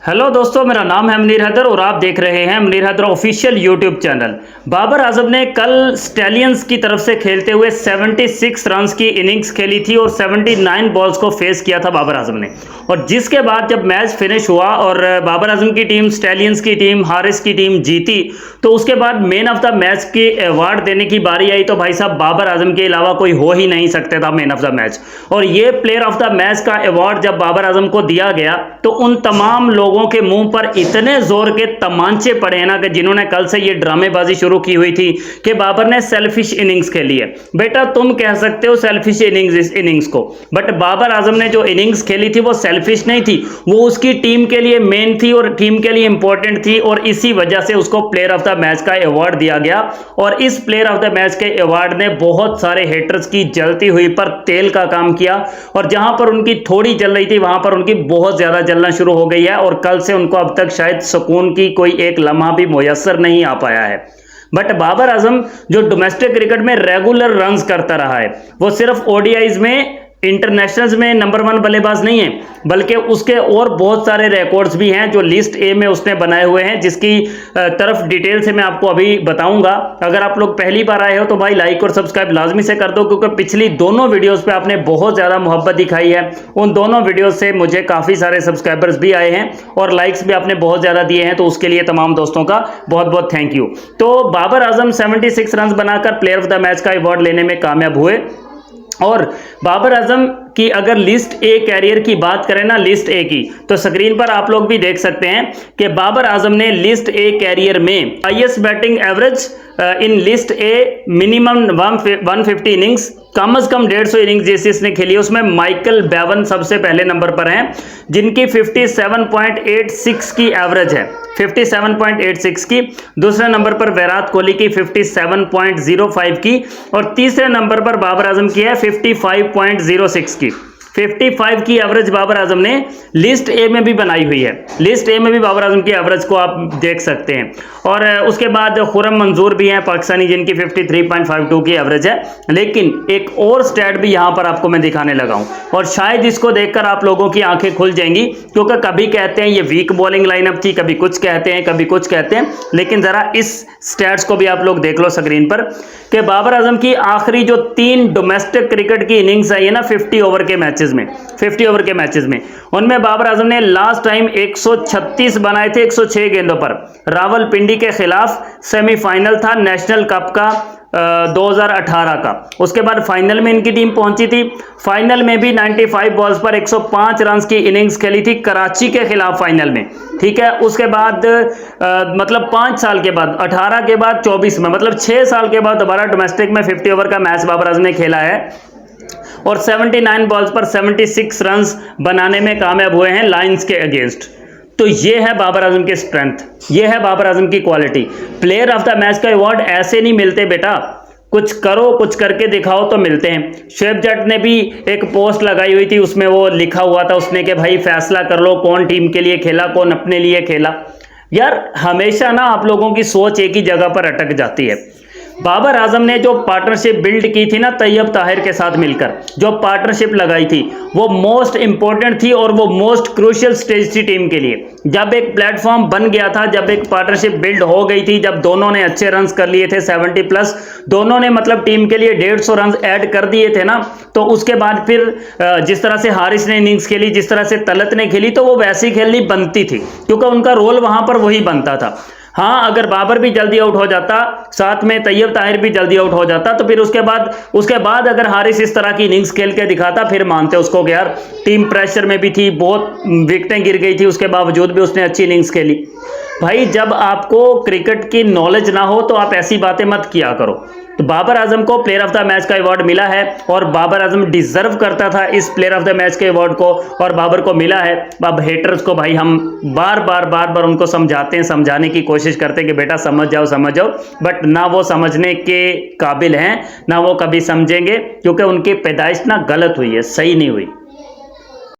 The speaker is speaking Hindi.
हेलो दोस्तों, मेरा नाम है मुनीर हैदर और आप देख रहे हैं Munir Haider official YouTube channel. Babar Azam ने कल स्टैलियंस की तरफ से खेलते हुए 76 रन्स की इनिंग्स खेली थी और 79 बॉल्स को फेस किया था बाबर आजम ने। और जिसके बाद जब मैच फिनिश हुआ और बाबर आजम की टीम, स्टैलियंस की टीम, हारिस की टीम जीती, तो उसके बाद मैन ऑफ द मैच के अवार्ड देने की बारी आई तो भाई साहब बाबर आजम के अलावा कोई हो ही नहीं सकता था मैन ऑफ द मैच। और ये प्लेयर ऑफ द मैच का अवार्ड जब बाबर आजम को दिया गया तो उन तमाम लोगों के मुंह पर इतने जोर के तमांचे पड़े हैं ना कि जिन्होंने कल से ये ड्रामेबाजी शुरू की हुई थी कि बाबर ने सेल्फिश इनिंग्स खेली है। बेटा तुम कह सकते हो सेल्फिश इनिंग्स इस इनिंग्स को, बट बाबर आजम ने जो इनिंग्स खेली थी वो सेल्फिश नहीं थी, वो उसकी टीम के लिए मेन थी और टीम के लिए इंपॉर्टेंट थी और इसी वजह से उसको प्लेयर ऑफ द मैच का अवार्ड दिया गया। और इस प्लेयर ऑफ द मैच के अवार्ड ने बहुत सारे हेटर्स की जलती हुई पर तेल का काम किया और जहां पर उनकी थोड़ी जल रही थी वहां पर उनकी बहुत ज्यादा जलना शुरू हो गई है और कल से उनको अब तक शायद सुकून की कोई एक लम्हा भी मुयस्सर नहीं आ पाया है। बट बाबर आजम जो डोमेस्टिक क्रिकेट में रेगुलर रन्स करता रहा है, वो सिर्फ ओडीआईज में, इंटरनेशनल्स में नंबर 1 बल्लेबाज नहीं है, बल्कि उसके और बहुत सारे रिकॉर्ड्स भी हैं जो लिस्ट ए में उसने बनाए हुए हैं, जिसकी तरफ डिटेल से मैं आपको अभी बताऊंगा। अगर आप लोग पहली बार आए हो तो भाई लाइक और सब्सक्राइब लाजमी से कर दो, क्योंकि पिछली दोनों वीडियोस पे आपने बहुत ज़्यादा मोहब्बत दिखाई है। उन दोनों वीडियोस से मुझे काफ़ी सारे सब्सक्राइबर्स भी आए हैं और लाइक्स भी आपने बहुत ज़्यादा दिए हैं, तो उसके लिए तमाम दोस्तों का बहुत बहुत थैंक यू। तो बाबर आजम 76 रन बनाकर प्लेयर ऑफ द मैच का अवार्ड लेने में कामयाब हुए। और बाबर आजम की अगर लिस्ट ए कैरियर की बात करें ना, लिस्ट ए की, तो स्क्रीन पर आप लोग भी देख सकते हैं कि बाबर आजम ने लिस्ट ए कैरियर में highest batting average in list A minimum 150 innings, कम से कम 150 इनिंग्स जैसे इसने खेली, उसमें माइकल बेवन सबसे पहले नंबर पर हैं जिनकी 57.86 की एवरेज है, 57.86 की। दूसरे नंबर पर विराट कोहली की 57.05 की और तीसरे नंबर पर बाबर आजम की है 55.06 की। 55 की एवरेज बाबर आजम ने लिस्ट ए में भी बनाई हुई है। लिस्ट ए में भी बाबर आजम की एवरेज को आप देख सकते हैं। और उसके बाद खुरम मंजूर भी हैं पाकिस्तानी, जिनकी 53.52 की एवरेज है। लेकिन एक और स्टैट भी यहां पर आपको मैं दिखाने लगा हूं और शायद इसको देखकर आप लोगों की आंखें खुल जाएंगी, क्योंकि कभी कहते हैं ये वीक बॉलिंग लाइनअप थी, कभी कुछ कहते हैं, कभी कुछ कहते हैं। लेकिन जरा इस स्टैट्स को भी आप लोग देख लो स्क्रीन पर कि बाबर आजम की आखिरी जो 3 डोमेस्टिक क्रिकेट की इनिंग्स आई है ना 50 ओवर के मैचेस में, 50 ओवर के मैचेस में, उनमें बाबर आजम ने लास्ट टाइम 136 बनाए थे 106 गेंदों पर। रावलपिंडी के खिलाफ सेमीफाइनल था नेशनल कप का 2018 का। उसके बाद फाइनल में इनकी टीम पहुंची थी। फाइनल में भी 95 बॉल्स पर 105 रन की इनिंग्स खेली थी कराची के खिलाफ फाइनल में, ठीक है। उसके बाद मतलब 5 साल के बाद, 18 के बाद 24 में, मतलब 6 साल के बाद दोबारा डोमेस्टिक में 50 ओवर का मैच बाबर आजम ने खेला है और 79 बॉल्स पर 76 रन्स बनाने में कामयाब हुए हैं लायंस के अगेंस्ट। तो ये है बाबर आजम की स्ट्रेंथ, ये है बाबर आजम की quality. Player of the match का अवार्ड ऐसे नहीं मिलते बेटा, कुछ करो, कुछ करके दिखाओ तो मिलते हैं। शुएब जट ने भी एक पोस्ट लगाई हुई थी, उसमें वो लिखा हुआ था उसने कि भाई फैसला कर लो कौन टीम के लिए खेला, कौन अपने लिए खेला। यार हमेशा ना आप लोगों की सोच एक ही जगह पर अटक जाती है। बाबर आजम ने जो पार्टनरशिप बिल्ड की थी ना तैयब ताहिर के साथ मिलकर, जो पार्टनरशिप लगाई थी, वो मोस्ट इंपॉर्टेंट थी और वो मोस्ट क्रूशियल स्टेज थी टीम के लिए। जब एक प्लेटफॉर्म बन गया था, जब एक पार्टनरशिप बिल्ड हो गई थी, जब दोनों ने अच्छे रन्स कर लिए थे 70 प्लस, दोनों ने मतलब टीम के लिए 150 रन ऐड कर दिए थे ना, तो उसके बाद फिर जिस तरह से हारिस ने इनिंग्स खेली, जिस तरह से तलत ने खेली, तो वो वैसी खेलनी बनती थी क्योंकि उनका रोल वहां पर वही बनता था। हाँ, अगर बाबर भी जल्दी आउट हो जाता, साथ में तैयब ताहिर भी जल्दी आउट हो जाता, तो फिर उसके बाद अगर हारिस इस तरह की इनिंग्स खेल के दिखाता फिर मानते उसको कि यार टीम प्रेशर में भी थी, बहुत विकेटें गिर गई थी, उसके बावजूद भी उसने अच्छी इनिंग्स खेली। भाई जब आपको क्रिकेट की नॉलेज ना हो तो आप ऐसी बातें मत किया करो। तो बाबर आजम को प्लेयर ऑफ द मैच का अवार्ड मिला है और बाबर आजम डिजर्व करता था इस प्लेयर ऑफ द मैच के अवार्ड को और बाबर को मिला है। अब हेटर्स को भाई हम बार बार उनको समझाते हैं, समझाने की कोशिश करते हैं कि बेटा समझ जाओ, बट ना वो समझने के काबिल हैं, ना वो कभी समझेंगे, क्योंकि उनकी पैदाइश ना गलत हुई है, सही नहीं हुई।